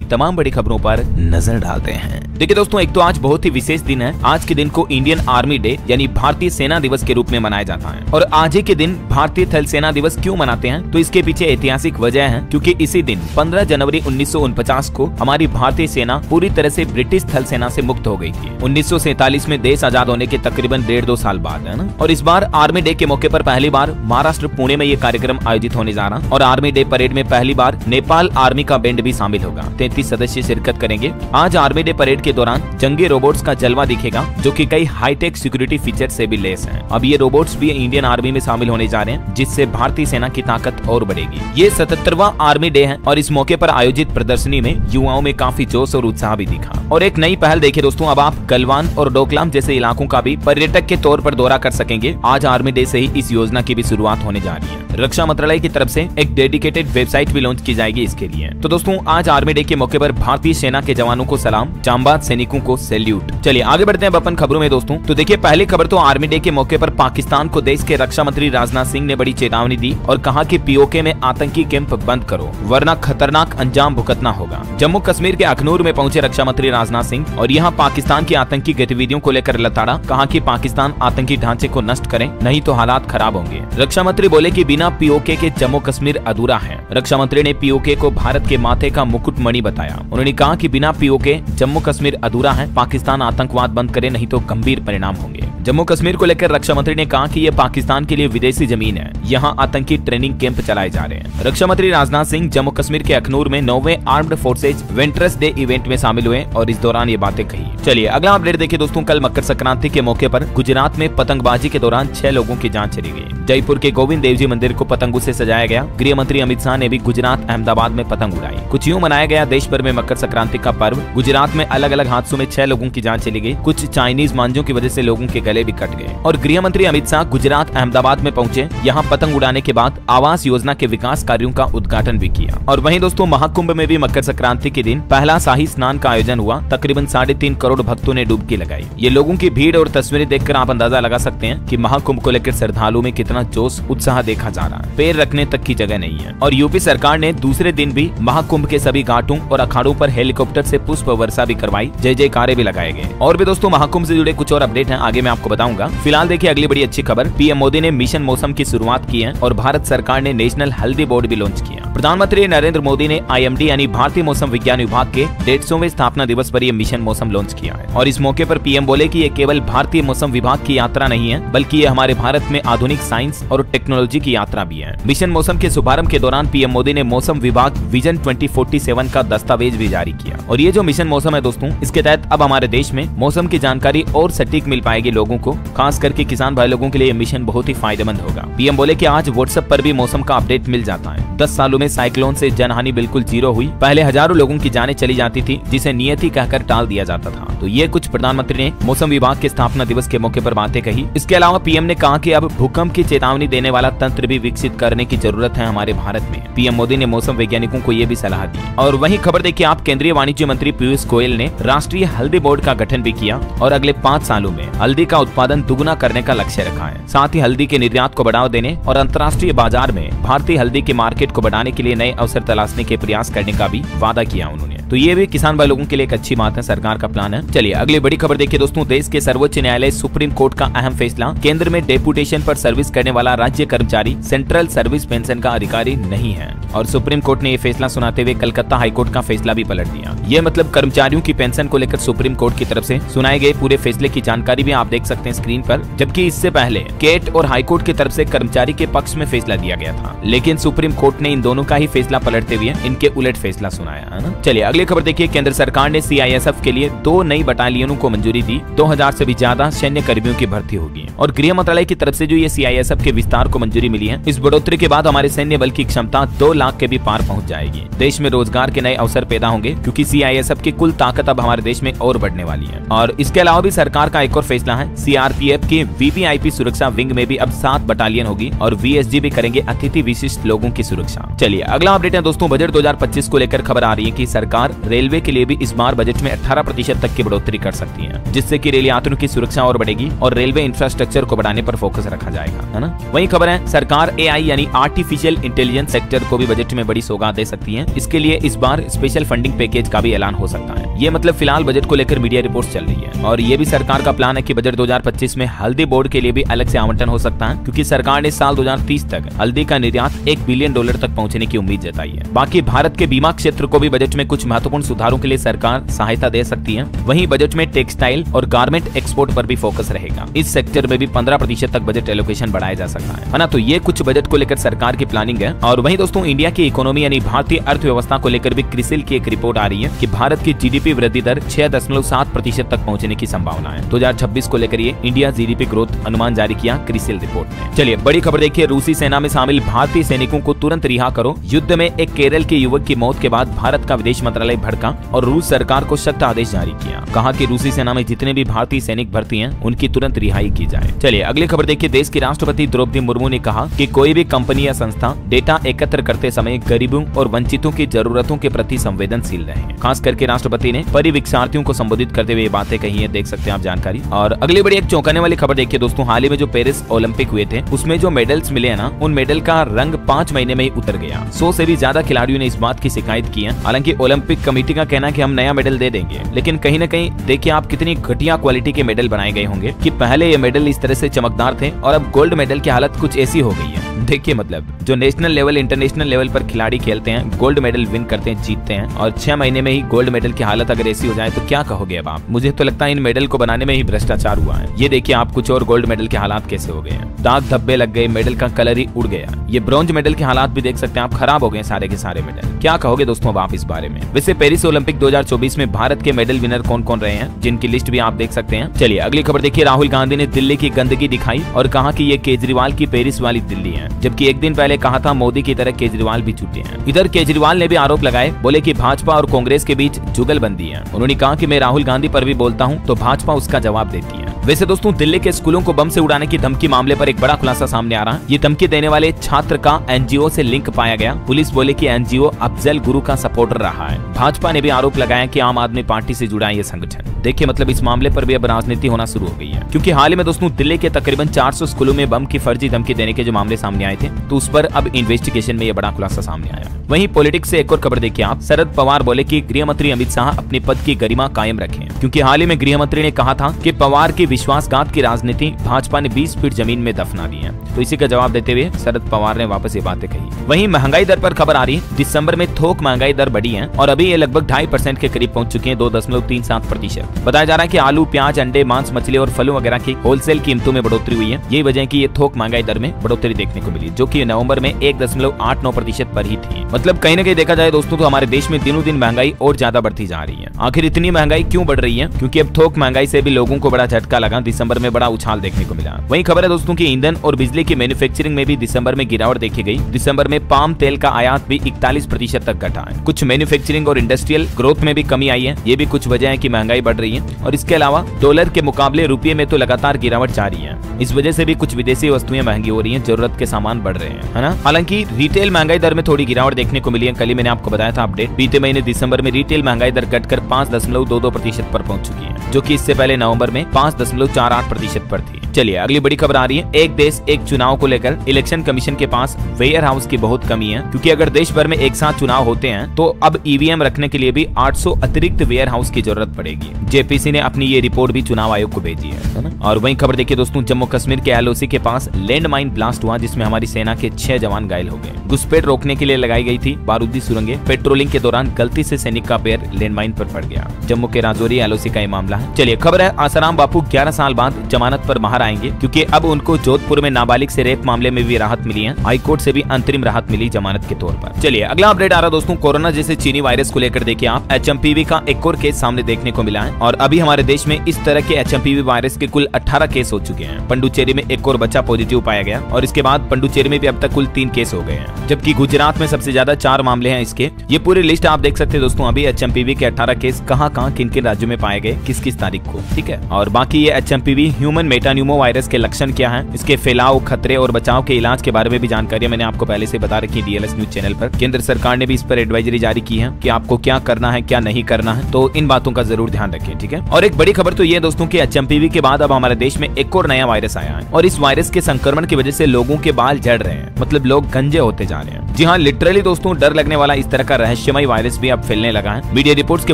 तमाम बड़ी खबरों पर नजर डालते हैं। देखिए दोस्तों, एक तो आज बहुत ही विशेष दिन है। आज के दिन को इंडियन आर्मी डे यानी भारतीय सेना दिवस के रूप में मनाया जाता है। और आज ही के दिन भारतीय थल सेना दिवस क्यों मनाते हैं, तो इसके पीछे ऐतिहासिक वजह है, क्योंकि इसी दिन 15 जनवरी 1949 को हमारी भारतीय सेना पूरी तरह से ब्रिटिश थल सेना से मुक्त हो गई थी। 1947 में देश आजाद होने के तकरीबन 1.5-2 साल बाद, है ना। और इस बार आर्मी डे के मौके पर पहली बार महाराष्ट्र पुणे में ये कार्यक्रम आयोजित होने जा रहा। और आर्मी डे परेड में पहली बार नेपाल आर्मी का बैंड भी शामिल होगा। 33 सदस्य शिरकत करेंगे। आज आर्मी डे परेड के दौरान जंगी रोबोट्स का जलवा दिखेगा, जो कि कई हाईटेक सिक्योरिटी फीचर से भी लेस हैं। अब ये रोबोट्स भी इंडियन आर्मी में शामिल होने जा रहे हैं, जिससे भारतीय सेना की ताकत और बढ़ेगी। ये 77वां आर्मी डे है और इस मौके पर आयोजित प्रदर्शनी में युवाओं में काफी जोश और उत्साह भी दिखा। और एक नई पहल देखिए दोस्तों, अब आप गलवान और डोकलाम जैसे इलाकों का भी पर्यटक के तौर पर दौरा कर सकेंगे। आज आर्मी डे से ही इस योजना की भी शुरुआत होने जा रही है। रक्षा मंत्रालय की तरफ से एक डेडिकेटेड वेबसाइट भी लॉन्च की जाएगी इसके लिए। तो दोस्तों, आज आर्मी डे के मौके पर भारतीय सेना के जवानों को सलाम, जांबाज सैनिकों को सैल्यूट। चलिए आगे बढ़ते हैं अपन खबरों में दोस्तों। तो देखिए, पहली खबर तो आर्मी डे के मौके पर पाकिस्तान को देश के रक्षा मंत्री राजनाथ सिंह ने बड़ी चेतावनी दी और कहा कि पीओके में आतंकी कैंप बंद करो, वरना खतरनाक अंजाम भुगतना होगा। जम्मू कश्मीर के अखनूर में पहुंचे रक्षा मंत्री राजनाथ सिंह और यहाँ पाकिस्तान की आतंकी गतिविधियों को लेकर लताड़ा। कहा कि पाकिस्तान आतंकी ढांचे को नष्ट करे, नहीं तो हालात खराब होंगे। रक्षा मंत्री बोले कि बिना पीओके के जम्मू कश्मीर अधूरा है। रक्षा मंत्री ने पीओके को भारत के माथे का मुकुटमणि बताया। उन्होंने कहा कि बिना पीओके जम्मू कश्मीर अधूरा है। पाकिस्तान आतंकवाद बंद करे, नहीं तो गंभीर परिणाम होंगे। जम्मू कश्मीर को लेकर रक्षा मंत्री ने कहा कि यह पाकिस्तान के लिए विदेशी जमीन है, यहाँ आतंकी ट्रेनिंग कैंप चलाए जा रहे हैं। रक्षा मंत्री राजनाथ सिंह जम्मू कश्मीर के अखनूर में 9वें आर्म्ड फोर्सेज वेंटरस डे इवेंट में शामिल हुए और इस दौरान ये बातें कही। चलिए अगला अपडेट देखिए दोस्तों। कल मकर संक्रांति के मौके पर गुजरात में पतंगबाजी के दौरान 6 लोगों की जान चली गई। जयपुर के गोविंद देव जी मंदिर को पतंगों से सजाया गया। गृह मंत्री अमित शाह ने भी गुजरात अहमदाबाद में पतंग उड़ाई। कुछ यूं मनाया गया देश भर में मकर संक्रांति का पर्व। गुजरात में अलग अलग हादसों में 6 लोगों की जान चली गई। कुछ चाइनीज मांझों की वजह से लोगों के गले भी कट गए। और गृह मंत्री अमित शाह गुजरात अहमदाबाद में पहुंचे। यहाँ पतंग उड़ाने के बाद आवास योजना के विकास कार्यों का उद्घाटन भी किया। और वहीं दोस्तों, महाकुंभ में भी मकर संक्रांति के दिन पहला शाही स्नान का आयोजन हुआ। तकरीबन 3.5 करोड़ भक्तों ने डुबकी लगाई। ये लोगों की भीड़ और तस्वीरें देखकर आप अंदाजा लगा सकते हैं कि महाकुंभ को लेकर श्रद्धालुओं में कितना जोश उत्साह देखा जा रहा है। पैर रखने तक की जगह नहीं है। और यूपी सरकार ने दूसरे दिन भी महाकुंभ के सभी घाटों और अखाड़ों पर हेलीकॉप्टर से पुष्प वर्षा भी करवाई। जय जयकारे भी लगाए गए। और भी दोस्तों, महाकुंभ से जुड़े कुछ और अपडेट हैं, आगे मैं आपको बताऊंगा। फिलहाल देखिए अगली बड़ी अच्छी खबर। पीएम मोदी ने मिशन मौसम की शुरुआत की है और भारत सरकार ने नेशनल हल्दी बोर्ड भी लॉन्च किया। प्रधानमंत्री नरेंद्र मोदी ने IMD यानी भारतीय मौसम विज्ञान विभाग के 150वें स्थापना दिवस पर यह मिशन मौसम लॉन्च किया है। और इस मौके पर पीएम बोले कि ये केवल भारतीय मौसम विभाग की यात्रा नहीं है, बल्कि ये हमारे भारत में आधुनिक साइंस और टेक्नोलॉजी की यात्रा भी है। मिशन मौसम के शुभारंभ के दौरान पीएम मोदी ने मौसम विभाग विजन 2047 का दस्तावेज भी जारी किया। और ये जो मिशन मौसम है दोस्तों, इसके तहत अब हमारे देश में मौसम की जानकारी और सटीक मिल पाएगी लोगों को। खास करके किसान भाई लोगों के लिए मिशन बहुत ही फायदेमंद होगा। पीएम बोले कि आज व्हाट्सएप पर भी मौसम का अपडेट मिल जाता है। 10 सालों में साइक्लोन से जनहानि बिल्कुल 0 हुई। पहले हजारों लोगों की जानें चली जाती थी, जिसे नियति कहकर टाल दिया जाता था। तो ये कुछ प्रधानमंत्री ने मौसम विभाग के स्थापना दिवस के मौके पर बातें कही। इसके अलावा पीएम ने कहा कि अब भूकंप की चेतावनी देने वाला तंत्र भी विकसित करने की जरूरत है हमारे भारत में। पीएम मोदी ने मौसम वैज्ञानिकों को ये भी सलाह दी। और वहीं खबर देखिए आप, केंद्रीय वाणिज्य मंत्री पीयूष गोयल ने राष्ट्रीय हल्दी बोर्ड का गठन भी किया और अगले 5 सालों में हल्दी का उत्पादन दुगुना करने का लक्ष्य रखा है। साथ ही हल्दी के निर्यात को बढ़ावा देने और अंतर्राष्ट्रीय बाजार में भारतीय हल्दी के मार्केट को बढ़ाने के लिए नए अवसर तलाशने के प्रयास करने का भी वादा किया उन्होंने। तो ये भी किसान भाई लोगों के लिए एक अच्छी बात है, सरकार का प्लान है। चलिए अगली बड़ी खबर देखिए दोस्तों। देश के सर्वोच्च न्यायालय सुप्रीम कोर्ट का अहम फैसला। केंद्र में डेपुटेशन पर सर्विस करने वाला राज्य कर्मचारी सेंट्रल सर्विस पेंशन का अधिकारी नहीं है। और सुप्रीम कोर्ट ने ये फैसला सुनाते हुए कलकत्ता हाईकोर्ट का फैसला भी पलट दिया। ये मतलब कर्मचारियों की पेंशन को लेकर सुप्रीम कोर्ट की तरफ से सुनाए गए पूरे फैसले की जानकारी भी आप देख सकते हैं स्क्रीन पर। जबकि इससे पहले केट और हाईकोर्ट की तरफ से कर्मचारी के पक्ष में फैसला दिया गया था, लेकिन सुप्रीम कोर्ट ने इन दोनों का ही फैसला पलटते हुए इनके उलट फैसला सुनाया है ना। चलिए अगली खबर देखिए। केंद्र सरकार ने CISF के लिए 2 नई बटालियनों को मंजूरी दी। 2000 से भी ज्यादा सैन्य कर्मियों की भर्ती होगी। और गृह मंत्रालय की तरफ से जो ये CISF के विस्तार को मंजूरी मिली है, इस बढ़ोतरी के बाद हमारे सैन्य बल की क्षमता 2 लाख के भी पार पहुंच जाएगी। देश में रोजगार के नए अवसर पैदा होंगे, क्योंकि CISF की कुल ताकत अब हमारे देश में और बढ़ने वाली है। और इसके अलावा भी सरकार का एक और फैसला है। CRPF के VVIP सुरक्षा विंग में भी अब 7 बटालियन होगी और VSG भी करेंगे अतिथि विशिष्ट लोगों की सुरक्षा। चलिए अगला अपडेट है दोस्तों। बजट 2025 को लेकर खबर आ रही है कि सरकार सरकार रेलवे के लिए भी इस बार बजट में 18% तक की बढ़ोतरी कर सकती है, जिससे कि रेल यात्रियों की सुरक्षा और बढ़ेगी और रेलवे इंफ्रास्ट्रक्चर को बढ़ाने पर फोकस रखा जाएगा, है ना। वही खबर है, सरकार AI यानी आर्टिफिशियल इंटेलिजेंस सेक्टर को भी बजट में बड़ी सौगात दे सकती है। इसके लिए इस बार स्पेशल फंडिंग पैकेज का भी ऐलान हो सकता है। ये मतलब फिलहाल बजट को लेकर मीडिया रिपोर्ट्स चल रही है और ये भी सरकार का प्लान है कि बजट 2025 में हल्दी बोर्ड के लिए भी अलग से आवंटन हो सकता है, क्योंकि सरकार ने साल 2030 तक हल्दी का निर्यात $1 बिलियन तक पहुंचने की उम्मीद जताई है। बाकी भारत के बीमा क्षेत्र को भी बजट में कुछ महत्वपूर्ण सुधारों के लिए सरकार सहायता दे सकती है। वहीं बजट में टेक्सटाइल और गारमेंट एक्सपोर्ट पर भी फोकस रहेगा। इस सेक्टर में भी 15% तक बजट एलोकेशन बढ़ाया जा सकता है ना। तो ये कुछ बजट को लेकर सरकार की प्लानिंग है। और वहीं दोस्तों, इंडिया की इकोनॉमी यानी भारतीय अर्थव्यवस्था को लेकर भी क्रिसिल की एक रिपोर्ट आ रही है कि भारत की GDP वृद्धि दर 6.7% तक पहुंचने की संभावना है। 2026 को लेकर ये इंडिया GDP ग्रोथ अनुमान जारी किया क्रिसिल रिपोर्ट ने। चलिए बड़ी खबर देखिए, रूसी सेना में शामिल भारतीय सैनिकों को तुरंत रिहा करो। युद्ध में एक केरल के युवक की मौत के बाद भारत का विदेश मंत्रालय भड़का और रूस सरकार को सख्त आदेश जारी किया। कहा कि रूसी सेना में जितने भी भारतीय सैनिक भर्ती हैं, उनकी तुरंत रिहाई की जाए। चलिए अगली खबर देखिए, देश की राष्ट्रपति द्रौपदी मुर्मू ने कहा कि कोई भी कंपनी या संस्था डेटा एकत्र करते समय गरीबों और वंचितों की जरूरतों के प्रति संवेदनशील रहे। खास करके राष्ट्रपति ने परिवीक्षार्थियों को संबोधित करते हुए ये बातें कही है, देख सकते हैं आप जानकारी। और अगली बड़ी एक चौंकाने वाली खबर देखिए दोस्तों, हाल ही में जो पेरिस ओलंपिक हुए थे, उसमें जो मेडल्स मिले हैं ना, उन मेडल का रंग 5 महीने में ही उतर गया। 100 से भी ज्यादा खिलाड़ियों ने इस बात की शिकायत की है। हालांकि ओलंपिक कमेटी का कहना है कि हम नया मेडल दे देंगे, लेकिन कहीं न कहीं देखिए आप कितनी घटिया क्वालिटी के मेडल बनाए गए होंगे कि पहले ये मेडल इस तरह से चमकदार थे और अब गोल्ड मेडल की हालत कुछ ऐसी हो गई है। देखिए मतलब जो नेशनल लेवल इंटरनेशनल लेवल पर खिलाड़ी खेलते हैं, गोल्ड मेडल विन करते हैं, जीतते हैं, और 6 महीने में ही गोल्ड मेडल की हालत अगर ऐसी हो जाए तो क्या कहोगे अब आप। मुझे तो लगता है इन मेडल को बनाने में ही भ्रष्टाचार हुआ है। ये देखिए आप कुछ और गोल्ड मेडल के हालात कैसे हो गए हैं, दाग धब्बे लग गए, मेडल का कलर ही उड़ गया। ये ब्रॉन्ज मेडल के हालात भी देख सकते हैं आप, खराब हो गए सारे के सारे मेडल। क्या कहोगे दोस्तों अब आप इस बारे में। वैसे पेरिस ओलंपिक 2024 में भारत के मेडल विनर कौन कौन रहे हैं, जिनकी लिस्ट भी आप देख सकते हैं। चलिए अगली खबर देखिए, राहुल गांधी ने दिल्ली की गंदगी दिखाई और कहा कि ये केजरीवाल की पेरिस वाली दिल्ली है, जबकि एक दिन पहले कहा था मोदी की तरह केजरीवाल भी झूठे हैं। इधर केजरीवाल ने भी आरोप लगाए, बोले कि भाजपा और कांग्रेस के बीच जुगलबंदी है। उन्होंने कहा कि मैं राहुल गांधी पर भी बोलता हूं तो भाजपा उसका जवाब देती है। वैसे दोस्तों, दिल्ली के स्कूलों को बम से उड़ाने की धमकी मामले पर एक बड़ा खुलासा सामने आ रहा है। ये धमकी देने वाले छात्र का NGO से लिंक पाया गया। पुलिस बोले कि NGO अफजल गुरु का सपोर्टर रहा है। भाजपा ने भी आरोप लगाया कि आम आदमी पार्टी से जुड़ा है ये संगठन। देखिए मतलब इस मामले पर भी अब राजनीति होना शुरू हो गई है, क्योंकि हाल ही में दोस्तों दिल्ली के तकरीबन 400 स्कूलों में बम की फर्जी धमकी देने के जो मामले सामने आए थे, तो उस पर अब इन्वेस्टिगेशन में ये बड़ा खुलासा सामने आया। वहीं पॉलिटिक्स से एक और खबर देखिए आप, शरद पवार बोले कि गृह मंत्री अमित शाह अपने पद की गरिमा कायम रखें, क्योंकि हाल ही में गृह मंत्री ने कहा था कि पवार की विश्वासघात की राजनीति भाजपा ने 20 फीट जमीन में दफना दी है। तो इसी का जवाब देते हुए शरद पवार ने वापस ये बातें कही। वहीं महंगाई दर पर खबर आ रही है, दिसंबर में थोक महंगाई दर बढ़ी है और अभी ये लगभग 2.5% के करीब पहुंच चुकी है, 2.37%। बताया जा रहा है कि आलू, प्याज, अंडे, मांस, मछली और फलों वगैरह की होलसेल कीमतों में बढ़ोतरी हुई है। यही वजह है कि ये थोक महंगाई दर में बढ़ोतरी देखने को मिली, जो कि नवंबर में 1.89% पर ही थी। मतलब कहीं न कहीं देखा जाए दोस्तों तो हमारे देश में दिनों दिन महंगाई और ज्यादा बढ़ती जा रही है। आखिर इतनी महंगाई क्यों बढ़ रही है, क्योंकि अब थोक महंगाई से भी लोगों को बड़ा झटका लगा। दिसंबर में बड़ा उछाल देखने को मिला। वहीं खबर है दोस्तों की ईंधन और बिजली की मैन्युफैक्चरिंग में भी दिसंबर में गिरावट देखी गई। दिसंबर में पाम तेल का आयात भी 41% तक घटा है। कुछ मैन्युफैक्चरिंग और इंडस्ट्रियल ग्रोथ में भी कमी आई है। ये भी कुछ वजह है कि महंगाई बढ़ रही है। और इसके अलावा डॉलर के मुकाबले रुपये में तो लगातार गिरावट जारी है। इस वजह से भी कुछ विदेशी वस्तुएं महंगी हो रही हैं, जरूरत के सामान बढ़ रहे हैं, है ना। हालांकि रिटेल महंगाई दर में थोड़ी गिरावट देखने को मिली है। कल ही मैंने आपको बताया था अपडेट, बीते महीने दिसंबर में रिटेल महंगाई दर घटकर 5.22% पर पहुंच चुकी है, जो कि इससे पहले नवंबर में 5.48% पर थी। चलिए अगली बड़ी खबर आ रही है, एक देश एक चुनाव को लेकर इलेक्शन कमीशन के पास वेयर हाउस की बहुत कमी है, क्योंकि अगर देश भर में एक साथ चुनाव होते हैं तो अब ईवीएम रखने के लिए भी 800 अतिरिक्त वेयर हाउस की जरूरत पड़ेगी। जेपीसी ने अपनी ये रिपोर्ट भी चुनाव आयोग को भेजी है ना। और वहीं खबर देखिए दोस्तों, जम्मू कश्मीर के LOC के पास लैंड माइन ब्लास्ट हुआ, जिसमें हमारी सेना के 6 जवान घायल हो गए। घुसपैठ रोकने के लिए लगाई गई थी बारूदी सुरंगें, पेट्रोलिंग के दौरान गलती से सैनिक का पैर लैंड माइन पर पड़ गया। जम्मू के राजौरी LOC का ये मामला है। चलिए खबर है, आसाराम बापू 11 साल बाद जमानत पर बाहर आएंगे, क्योंकि अब उनको जोधपुर में नाबालिग से रेप मामले में भी राहत मिली है। हाईकोर्ट से भी अंतरिम राहत मिली जमानत के तौर पर। चलिए अगला अपडेट आ रहा दोस्तों, कोरोना जैसे चीनी वायरस को लेकर देखिए आप, HMPV का एक और केस सामने देखने को मिला है। और अभी हमारे देश में इस तरह के HMPV वायरस के कुल 18 केस हो चुके हैं। पंडुचेरी में एक और बच्चा पॉजिटिव पाया गया और इसके बाद पंडुचेरी में भी अब तक कुल 3 केस हो गए हैं, जबकि गुजरात में सबसे ज्यादा 4 मामले हैं इसके। ये पूरी लिस्ट आप देख सकते हैं दोस्तों। अभी HMPV के 18 केस कहां किन किन राज्यों में पाए गए, किस किस तारीख को, ठीक है। और बाकी ये HMPV ह्यूमन मेटान्यूमो एडेनो वायरस के लक्षण क्या है, इसके फैलाव, खतरे और बचाव के इलाज के बारे में भी जानकारी मैंने आपको पहले से बता रखी डीएलएस न्यूज चैनल पर। केंद्र सरकार ने भी इस पर एडवाइजरी जारी की है कि आपको क्या करना है क्या नहीं करना है, तो इन बातों का जरूर ध्यान रखें, ठीक है। और एक बड़ी खबर तो ये दोस्तों कि एचएमपीवी के बाद अब हमारे देश में एक और नया वायरस आया है और इस वायरस के संक्रमण की वजह से लोगों के बाल झड़ रहे हैं, मतलब लोग गंजे होते जा रहे हैं। जी हाँ, लिटरली दोस्तों डर लगने वाला इस तरह का रहस्यमय वायरस भी अब फैलने लगा है। मीडिया रिपोर्ट्स के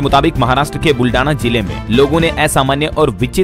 मुताबिक महाराष्ट्र के बुल्डाना जिले में लोगों ने असामान्य और विचित्र